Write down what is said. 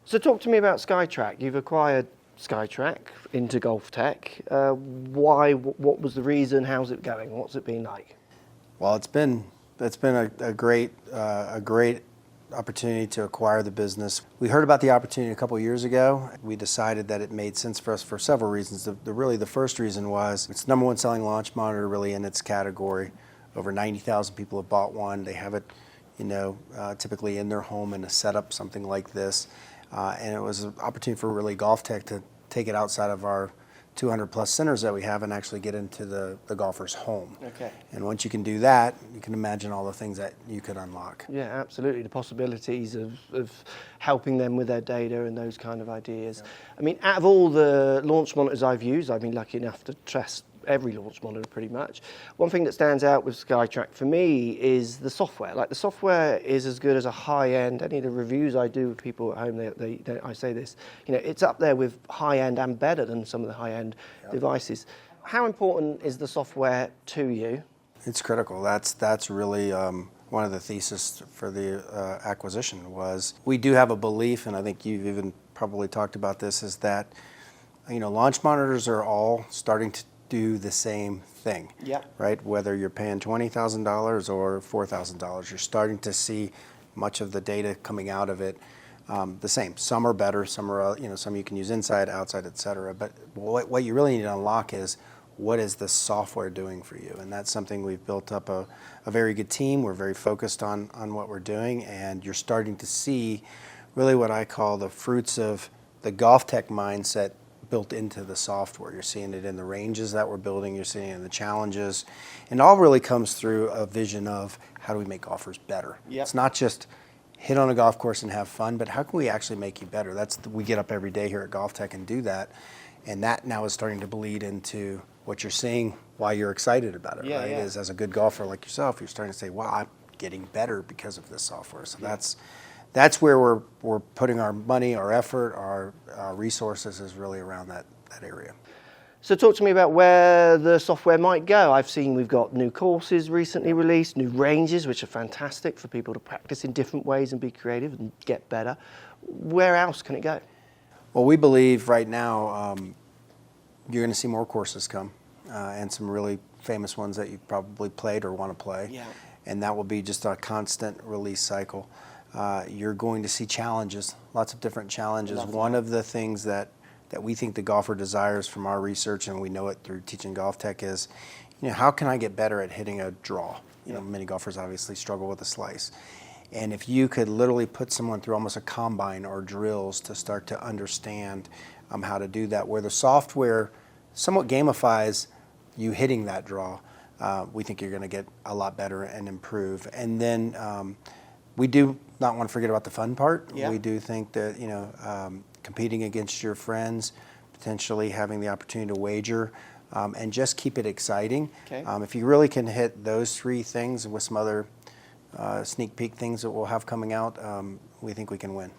So talk to me about SKYTRAK. You've acquired SKYTRAK into Golf Tech. Why? What was the reason? How's it going? What's it been like? Well, it's been a great opportunity to acquire the business. We heard about the opportunity a couple of years ago. We decided that it made sense for us for several reasons. The first reason was it's the number one selling launch monitor really in its category. Over 90,000 people have bought one. They have it, typically in their home in a setup, something like this. And it was an opportunity for really Golf Tech to take it outside of our 200 plus centers that we have and actually get into the golfer's home. Okay. And once you can do that, you can imagine all the things that you could unlock. Yeah, absolutely. The possibilities of helping them with their data and those kind of ideas. Yeah. I mean, out of all the launch monitors I've used, I've been lucky enough to test every launch monitor pretty much. One thing that stands out with SKYTRAK for me is the software. Like, the software is as good as a high-end. Any of the reviews I do with people at home, I say this, it's up there with high-end and better than some of the high-end devices. How important is the software to you? It's critical. That's really one of the thesis for the acquisition was we do have a belief, and I think you've even probably talked about this, is that launch monitors are all starting to do the same thing, right? Whether you're paying $20,000 or $4,000, you're starting to see much of the data coming out of it the same. Some are better, some are, some you can use inside, outside, etc. But what you really need to unlock is what is the software doing for you, and that's something we've built up a very good team. We're very focused on what we're doing, and you're starting to see really what I call the fruits of the Golf Tech mindset built into the software. You're seeing it in the ranges that we're building, you're seeing it in the challenges, and it all really comes through a vision of how do we make golfers better. Yep. It's not just hit on a golf course and have fun, but how can we actually make you better? We get up every day here at Golf Tech and do that, and that now is starting to bleed into what you're seeing, why you're excited about it, right? Yeah. Is as a good golfer like yourself, you're starting to say, wow, I'm getting better because of this software. So that's where we're putting our money, our effort, our resources is really around that area. So talk to me about where the software might go. I've seen we've got new courses recently released, new ranges, which are fantastic for people to practice in different ways and be creative and get better. Where else can it go? Well, we believe right now you're going to see more courses come and some really famous ones that you've probably played or want to play. Yeah. And that will be just a constant release cycle. You're going to see challenges, lots of different challenges. One of the things that we think the golfer desires from our research, and we know it through teaching Golf Tech, is, how can I get better at hitting a draw? Many golfers obviously struggle with a slice. And if you could literally put someone through almost a combine or drills to start to understand how to do that, where the software somewhat gamifies you hitting that draw, we think you're going to get a lot better and improve. And then we do not want to forget about the fun part. Yeah. We do think that competing against your friends, potentially having the opportunity to wager, and just keep it exciting. Okay. If you really can hit those three things with some other sneak peek things that we'll have coming out, we think we can win.